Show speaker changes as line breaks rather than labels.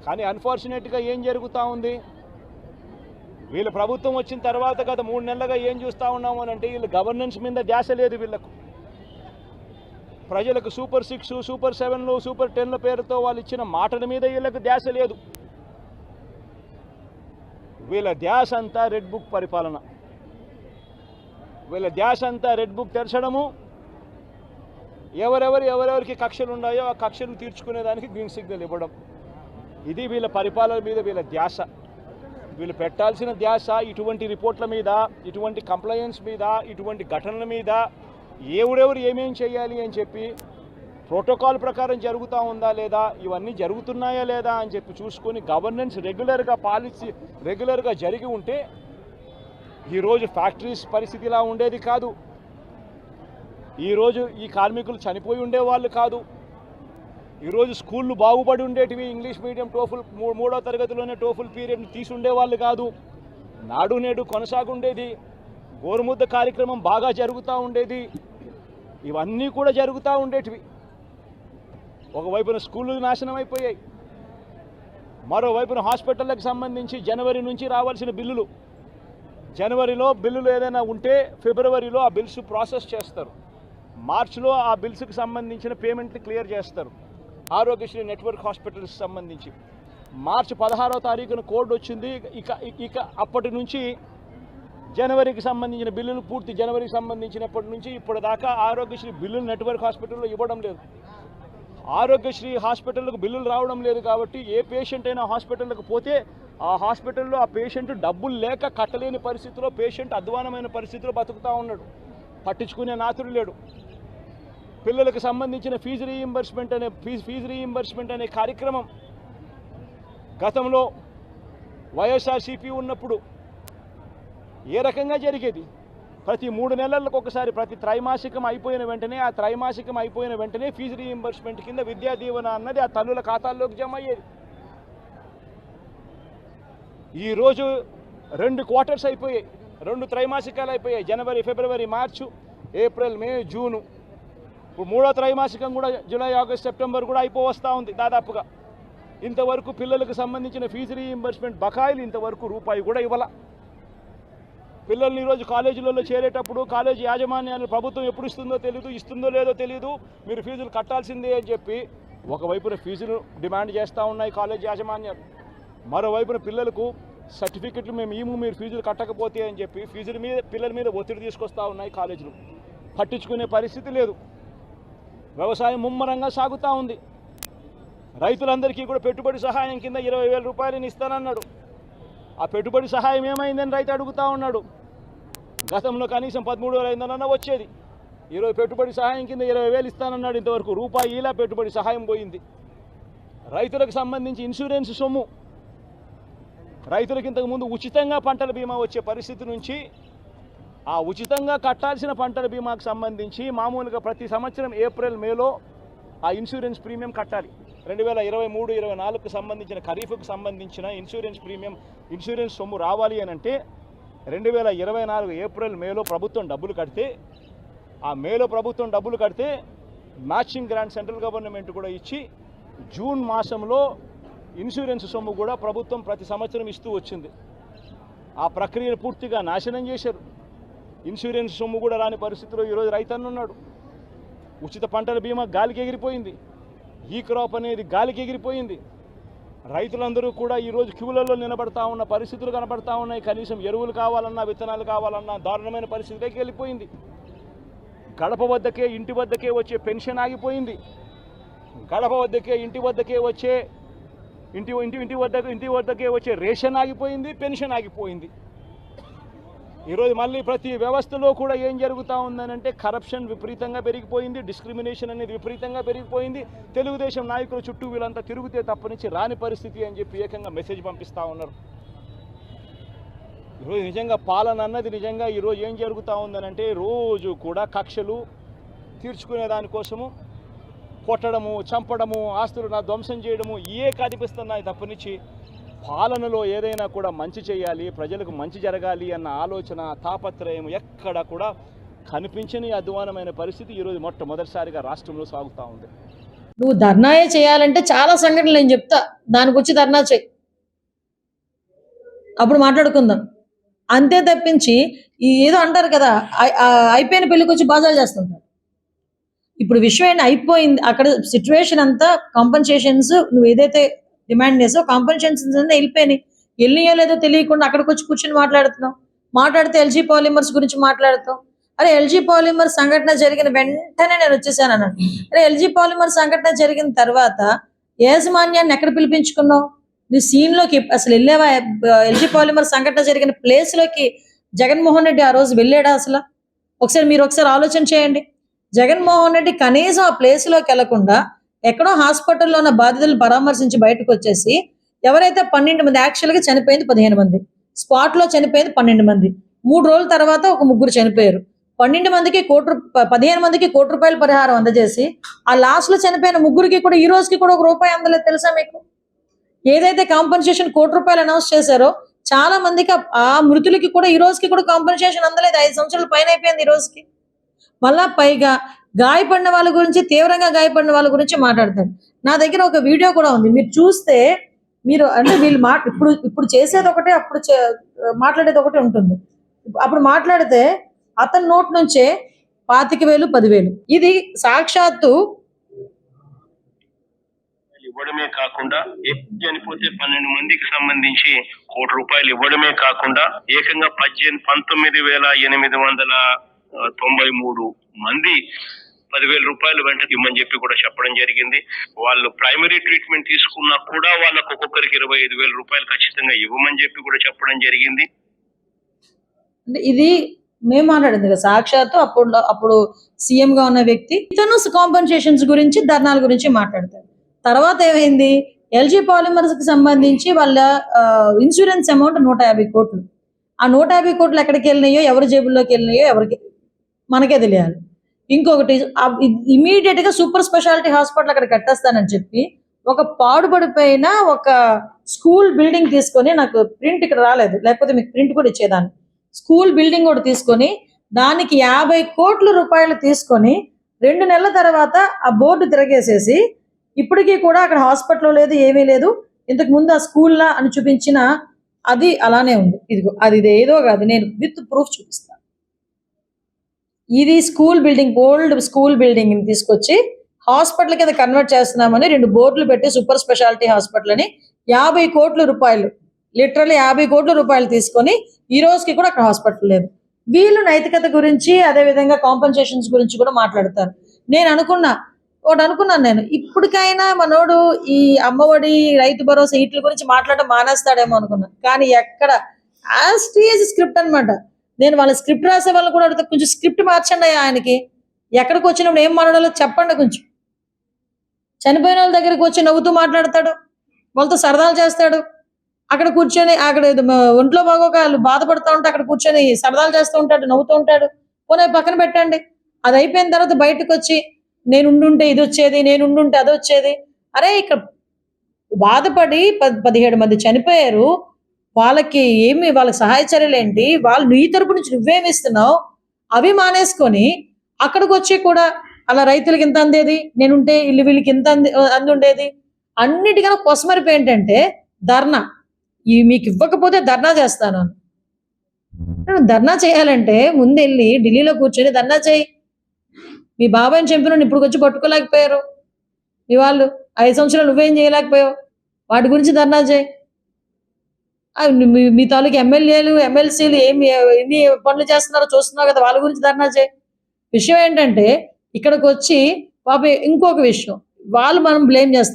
కానీ అన్ఫార్చునేట్గా ఏం జరుగుతూ ఉంది, వీళ్ళ ప్రభుత్వం వచ్చిన తర్వాత గత 3 నెలలుగా ఏం చూస్తూ ఉన్నాము అని అంటే వీళ్ళ గవర్నెన్స్ మీద ధ్యాస లేదు. వీళ్ళకు ప్రజలకు సూపర్ 6, సూపర్ 7, సూపర్ 10 పేరుతో వాళ్ళు ఇచ్చిన మాటల మీద వీళ్ళకు ధ్యాస లేదు. వీళ్ళ ధ్యాస అంతా రెడ్ బుక్ పరిపాలన, వీళ్ళ ధ్యాస అంతా రెడ్ బుక్ తెరచడము, ఎవరెవరికి కక్షలు ఉన్నాయో ఆ కక్షలు తీర్చుకునేదానికి గ్రీన్ సిగ్నల్ ఇవ్వడం. ఇది వీళ్ళ పరిపాలన మీద వీళ్ళ ధ్యాస. వీళ్ళు పెట్టాల్సిన ధ్యాస ఇటువంటి రిపోర్ట్ల మీద, ఇటువంటి కంప్లైంట్స్ మీద, ఇటువంటి ఘటనల మీద ఎవరెవరు ఏమేం చేయాలి అని చెప్పి ప్రోటోకాల్ ప్రకారం జరుగుతూ ఉందా లేదా, ఇవన్నీ జరుగుతున్నాయా లేదా అని చెప్పి చూసుకొని గవర్నెన్స్ రెగ్యులర్గా పాలసీ రెగ్యులర్గా జరిగి ఉంటే ఈరోజు ఫ్యాక్టరీస్ పరిస్థితి ఇలా ఉండేది కాదు. ఈరోజు ఈ కార్మికులు చనిపోయి ఉండేవాళ్ళు కాదు. ఈరోజు స్కూళ్ళు బాగుపడి ఉండేటివి. ఇంగ్లీష్ మీడియం టోఫుల్ 3వ తరగతిలోనే టోఫుల్ పీరియడ్ని తీసుండేవాళ్ళు కాదు. నాడు నేడు కొనసాగుండేది. గోరుముద్ద కార్యక్రమం బాగా జరుగుతూ ఉండేది. ఇవన్నీ కూడా జరుగుతూ ఉండేటివి. ఒకవైపున స్కూళ్ళు నాశనం అయిపోయాయి, మరోవైపున హాస్పిటళ్ళకి సంబంధించి జనవరి నుంచి రావాల్సిన బిల్లులు, జనవరిలో బిల్లులు ఏదైనా ఉంటే ఫిబ్రవరిలో ఆ బిల్స్ ప్రాసెస్ చేస్తారు, మార్చిలో ఆ బిల్స్కి సంబంధించిన పేమెంట్లు క్లియర్ చేస్తారు. ఆరోగ్యశ్రీ నెట్వర్క్ హాస్పిటల్స్ సంబంధించి మార్చి 16వ తారీఖున కోడ్ వచ్చింది. ఇక అప్పటి నుంచి జనవరికి సంబంధించిన బిల్లులు పూర్తి జనవరికి సంబంధించినప్పటి నుంచి ఇప్పటిదాకా ఆరోగ్యశ్రీ బిల్లులు నెట్వర్క్ హాస్పిటల్లో ఇవ్వడం లేదు. ఆరోగ్యశ్రీ హాస్పిటల్కు బిల్లులు రావడం లేదు కాబట్టి ఏ పేషెంట్ అయినా హాస్పిటల్కి పోతే ఆ హాస్పిటల్లో ఆ పేషెంట్ డబ్బులు లేక కట్టలేని పరిస్థితిలో, పేషెంట్ అధ్వానమైన పరిస్థితిలో బతుకుతూ ఉన్నాడు. పట్టించుకునే నాతుడు లేడు. పిల్లలకు సంబంధించిన ఫీజు రీయింబర్స్మెంట్ అనే కార్యక్రమం గతంలో వైఎస్ఆర్సీపీ ఉన్నప్పుడు ఏ రకంగా జరిగేది? ప్రతి 3 నెలలకు ఒకసారి, ప్రతి త్రైమాసికం అయిపోయిన వెంటనే, ఆ త్రైమాసికం అయిపోయిన వెంటనే ఫీజు రీయింబర్స్మెంట్ కింద విద్యా దీవెన అన్నది ఆ తల్లుల ఖాతాల్లోకి జమ అయ్యేది. ఈరోజు 2 క్వార్టర్స్ అయిపోయాయి, 2 త్రైమాసికాలు అయిపోయాయి. జనవరి, ఫిబ్రవరి, మార్చు, ఏప్రిల్, మే, జూను. ఇప్పుడు 3వ త్రైమాసికం కూడా జూలై, ఆగస్ట్, సెప్టెంబర్ కూడా అయిపోవస్తూ ఉంది దాదాపుగా. ఇంతవరకు పిల్లలకు సంబంధించిన ఫీజు రీయింబర్స్మెంట్ బకాయిలు ఇంతవరకు రూపాయి కూడా ఇవ్వాల. పిల్లల్ని ఈరోజు కాలేజీలలో చేరేటప్పుడు కాలేజీ యాజమాన్యాలు ప్రభుత్వం ఎప్పుడు ఇస్తుందో తెలియదు, ఇస్తుందో లేదో తెలియదు, మీరు ఫీజులు కట్టాల్సిందే అని చెప్పి ఒకవైపున ఫీజులు డిమాండ్ చేస్తూ ఉన్నాయి కాలేజీ యాజమాన్యాలు, మరోవైపున పిల్లలకు సర్టిఫికెట్లు మేము మీరు ఫీజులు కట్టకపోతే అని చెప్పి ఫీజుల మీద పిల్లల మీద ఒత్తిడి తీసుకొస్తూ ఉన్నాయి కాలేజీలు. పట్టించుకునే పరిస్థితి లేదు. వ్యవసాయం ముమ్మరంగా సాగుతూ ఉంది. రైతులందరికీ కూడా పెట్టుబడి సహాయం కింద 20,000 రూపాయలని ఇస్తానన్నాడు. ఆ పెట్టుబడి సహాయం ఏమైందని రైతు అడుగుతూ ఉన్నాడు. గతంలో కనీసం 13,500 వచ్చేది. ఈరోజు పెట్టుబడి సహాయం కింద 20,000 ఇస్తానన్నాడు. ఇంతవరకు రూపాయి ఇలా పెట్టుబడి సహాయం పోయింది. రైతులకు సంబంధించి ఇన్సూరెన్స్ సొమ్ము, రైతులకు ఇంతకుముందు ఉచితంగా పంటల బీమా వచ్చే పరిస్థితి నుంచి ఆ ఉచితంగా కట్టాల్సిన పంటల బీమాకు సంబంధించి మామూలుగా ప్రతి సంవత్సరం ఏప్రిల్, మేలో ఆ ఇన్సూరెన్స్ ప్రీమియం కట్టాలి. 2023-24కు సంబంధించిన ఖరీఫ్కు సంబంధించిన ఇన్సూరెన్స్ సొమ్ము రావాలి అని అంటే 2024 ఏప్రిల్, మేలో ప్రభుత్వం డబ్బులు కడితే, ఆ మేలో ప్రభుత్వం డబ్బులు కడితే మ్యాచింగ్ గ్రాంట్ సెంట్రల్ గవర్నమెంట్ కూడా ఇచ్చి జూన్ మాసంలో ఇన్సూరెన్స్ సొమ్ము కూడా ప్రభుత్వం ప్రతి సంవత్సరం ఇస్తూ వచ్చింది. ఆ ప్రక్రియను పూర్తిగా నాశనం చేశారు. ఇన్సూరెన్స్ సొమ్ము కూడా రాని పరిస్థితిలో ఈరోజు రైతన్న ఉన్నాడు. ఉచిత పంటల బీమా గాలికి ఎగిరిపోయింది. ఈ క్రాప్ అనేది గాలికి ఎగిరిపోయింది. రైతులందరూ కూడా ఈరోజు క్యూలలో నిలబడతా ఉన్న పరిస్థితులు కనబడతా ఉన్నాయి. కనీసం ఎరువులు కావాలన్నా, విత్తనాలు కావాలన్నా దారుణమైన పరిస్థితిలోకి వెళ్ళిపోయింది. గడప వద్దకే, ఇంటి వద్దకే వచ్చే పెన్షన్ ఆగిపోయింది. గడప వద్దకే, ఇంటి వద్దకే వచ్చే ఇంటి వద్దకే వచ్చే రేషన్ ఆగిపోయింది, పెన్షన్ ఆగిపోయింది. ఈరోజు మళ్ళీ ప్రతి వ్యవస్థలో కూడా ఏం జరుగుతూ ఉందనంటే కరప్షన్ విపరీతంగా పెరిగిపోయింది, డిస్క్రిమినేషన్ అనేది విపరీతంగా పెరిగిపోయింది. తెలుగుదేశం నాయకుల చుట్టూ వీళ్ళంతా తిరుగుతే తప్పనిచ్చి రాని పరిస్థితి అని చెప్పి ఏకంగా మెసేజ్ పంపిస్తూ ఉన్నారు. ఈరోజు నిజంగా పాలన అన్నది నిజంగా ఈరోజు ఏం జరుగుతూ ఉందనంటే రోజు కూడా కక్షలు తీర్చుకునే దానికోసము కొట్టడము, చంపడము, ఆస్తులను ధ్వంసం చేయడము ఇవే కనిపిస్తున్నాయి తప్పనిచ్చి పాలనలో ఏదైనా కూడా మంచి చేయాలి, ప్రజలకు మంచి జరగాలి అన్న ఆలోచన, తాపత్రయం ఎక్కడ కూడా కనిపించని అధ్వానమైన పరిస్థితి ఈరోజు మొట్టమొదటిసారిగా రాష్ట్రంలో సాగుతూ ఉంది.
నువ్వు ధర్నాయే చేయాలంటే చాలా సంఘటనలు నేను చెప్తా, దానికి వచ్చి ధర్నా చేయి, అప్పుడు మాట్లాడుకుందాం. అంతే తప్పించి ఏదో అంటారు కదా, అయిపోయిన పెళ్ళికి వచ్చి బాజాలు చేస్తుంటారు. ఇప్పుడు విషయం ఏంటి, అయిపోయింది అక్కడ సిచ్యువేషన్ అంతా. కాంపన్సేషన్స్ నువ్వు ఏదైతే డిమాండ్ చేసావు, కాంపన్సేషన్స్ వెళ్ళిపోయినాయి. వెళ్ళియో లేదో తెలియకుండా అక్కడికి వచ్చి కూర్చొని మాట్లాడుతున్నావు. మాట్లాడితే ఎల్జీ పాలిమర్స్ గురించి మాట్లాడుతావు. అరే ఎల్జీ పాలిమర్ సంఘటన జరిగిన వెంటనే నేను వచ్చేసాను అన్నాడు. అరే ఎల్జీ పాలిమర్ సంఘటన జరిగిన తర్వాత యాజమాన్యాన్ని ఎక్కడ పిలిపించుకున్నావు? నువ్వు సీన్లోకి అసలు వెళ్ళావా? ఎల్జీ పాలిమర్ సంఘటన జరిగిన ప్లేస్లోకి జగన్మోహన్ రెడ్డి ఆ రోజు వెళ్ళాడా అసలు? మీరు ఒకసారి ఆలోచన చేయండి. జగన్మోహన్ రెడ్డి కనీసం ఆ ప్లేస్లోకి వెళ్లకుండా ఎక్కడో హాస్పిటల్లో ఉన్న బాధితులను పరామర్శించి బయటకు వచ్చేసి, ఎవరైతే 12 మంది, యాక్చువల్గా చనిపోయింది 15 మంది, స్పాట్లో చనిపోయింది 12 మంది, 3 రోజుల తర్వాత ఒక 3 చనిపోయారు. 12 మందికి 15 మందికి ₹1 పరిహారం అందజేసి, ఆ లాస్ట్ లో చనిపోయిన 3కి కూడా ఈ రోజుకి కూడా ₹1 అందలేదు. తెలుసా మీకు? ఏదైతే కాంపన్సేషన్ ₹1 అనౌన్స్ చేశారో చాలా మందికి ఆ మృతులకి కూడా ఈ రోజుకి కూడా కాంపన్సేషన్ అందలేదు. 5 సంవత్సరాల పైన అయిపోయింది ఈ రోజుకి. మళ్ళా పైగా గాయపడిన వాళ్ళ గురించి, తీవ్రంగా గాయపడిన వాళ్ళ గురించి మాట్లాడతాడు. నా దగ్గర ఒక వీడియో కూడా ఉంది, మీరు చూస్తే మీరు అంటే వీళ్ళు ఇప్పుడు చేసేది ఒకటే, అప్పుడు మాట్లాడేది ఒకటే ఉంటుంది. అప్పుడు మాట్లాడితే అతని నోట్ నుంచే 25,000, 10,000 ఇది సాక్షాత్తు
ఇవ్వడమే కాకుండా చనిపోతే 12 మందికి సంబంధించి ₹1 ఇవ్వడమే కాకుండా ఏకంగా 19,893 మంది ₹10,000 వెంట ఇవ్వమని చెప్పి కూడా చెప్పడం జరిగింది. వాళ్ళు ప్రైమరీ ట్రీట్మెంట్ తీసుకున్నా కూడా వాళ్ళకు ఒక్కొక్కరికి ₹25,000 ఖచ్చితంగా ఇవ్వమని చెప్పి కూడా చెప్పడం జరిగింది.
ఇది మేము మాట్లాడింది కదా, సాక్షాత్తు అప్పుడు సీఎం గా ఉన్న వ్యక్తి ఇతను కాంపన్సేషన్స్ గురించి, ధర్నాల గురించి మాట్లాడతాడు. తర్వాత ఏమైంది, ఎల్జీ పాలిమర్స్ కి సంబంధించి వాళ్ళ ఇన్సూరెన్స్ అమౌంట్ 150 కోట్లు. ఆ 150 కోట్లు ఎక్కడికి వెళ్ళినాయో, ఎవరి జేబుల్లోకి వెళ్ళినాయో ఎవరికి మనకే తెలియాలి. ఇంకొకటి, ఇమీడియట్ గా సూపర్ స్పెషాలిటీ హాస్పిటల్ అక్కడ కట్టేస్తానని చెప్పి ఒక పాడుపడిపోయిన ఒక స్కూల్ బిల్డింగ్ తీసుకొని, నాకు ప్రింట్ ఇక్కడ రాలేదు, లేకపోతే మీకు ప్రింట్ కూడా ఇచ్చేదాన్ని, స్కూల్ బిల్డింగ్ కూడా తీసుకొని దానికి ₹50 కోట్లు తీసుకొని 2 నెలల తర్వాత ఆ బోర్డు తిరగేసేసి ఇప్పటికీ కూడా అక్కడ హాస్పిటల్ లేదు, ఏమీ లేదు. ఇంతకు ముందు ఆ స్కూల్లా అని చూపించిన అది అలానే ఉంది. ఇదిగో అది ఏదో కాదు, నేను విత్ ప్రూఫ్ చూపిస్తాను. ఇది school building, old school building ని తీసుకొచ్చి హాస్పిటల్ కింద కన్వర్ట్ చేస్తున్నామని 2 బోర్డులు పెట్టి సూపర్ స్పెషాలిటీ హాస్పిటల్ అని ₹50 కోట్లు, లిటరల్లీ ₹50 కోట్లు తీసుకొని ఈ రోజుకి కూడా అక్కడ హాస్పిటల్ లేదు. వీళ్ళు నైతికత గురించి, అదే విధంగా కాంపన్సేషన్స్ గురించి కూడా మాట్లాడతారు. నేను అనుకున్నాను నేను, ఇప్పటికైనా మనోడు ఈ అమ్మఒడి, రైతు భరోసా వీటి గురించి మాట్లాడడం మానేస్తాడేమో అనుకున్నాను. కానీ ఎక్కడ స్క్రిప్ట్ అనమాట. నేను వాళ్ళ స్క్రిప్ట్ రాసే వాళ్ళు కూడా అడుగుతా, కొంచెం స్క్రిప్ట్ మార్చండి ఆయనకి. ఎక్కడికి వచ్చినప్పుడు ఏం మాట్లాడాలో చెప్పండి కొంచెం. చనిపోయిన వాళ్ళ దగ్గరికి వచ్చి నవ్వుతూ మాట్లాడతాడు, వాళ్ళతో సరదాలు చేస్తాడు. అక్కడ కూర్చొని, అక్కడ ఒంట్లో బాగోక వాళ్ళు బాధపడుతూ ఉంటే అక్కడ కూర్చొని సరదాలు చేస్తూ ఉంటాడు, నవ్వుతూ ఉంటాడు. పోనీ పక్కన పెట్టండి. అది అయిపోయిన తర్వాత బయటకు వచ్చి నేను ఉండుంటే ఇది వచ్చేది, నేను ఉండుంటే అది వచ్చేది. అరే ఇక్కడ బాధపడి 17 మంది చనిపోయారు, వాళ్ళకి సహాయ చర్యలు ఏంటి, వాళ్ళు నీ తరపు నుంచి నువ్వేమి ఇస్తున్నావు, అవి మానేసుకొని అక్కడికి వచ్చి కూడా అలా రైతులకి ఇంత అందేది, నేనుంటే వీళ్ళకి ఇంత అంది ఉండేది. అన్నిటికన్నా కొసమరిపు ఏంటంటే ధర్నా. మీకు ఇవ్వకపోతే ధర్నా చేస్తాను. ధర్నా చేయాలంటే ముందు వెళ్ళి ఢిల్లీలో కూర్చొని ధర్నా చేయి. మీ బాబాయిని చంపిన ఇప్పుడు వచ్చి పట్టుకోలేకపోయారు మీ వాళ్ళు, 5 సంవత్సరాలు నువ్వేం చేయలేకపోయావు, వాటి గురించి ధర్నా చేయి. మీ తాలూకు ఎమ్మెల్యేలు, ఎమ్మెల్సీలు ఎన్ని పనులు చేస్తున్నారో చూస్తున్నావు కదా, వాళ్ళ గురించి ధర్నా చేయి. విషయం ఏంటంటే ఇక్కడికి వచ్చి పాప ఇంకొక విషయం, వాళ్ళు మనం బ్లేమ్ చేస్తాం.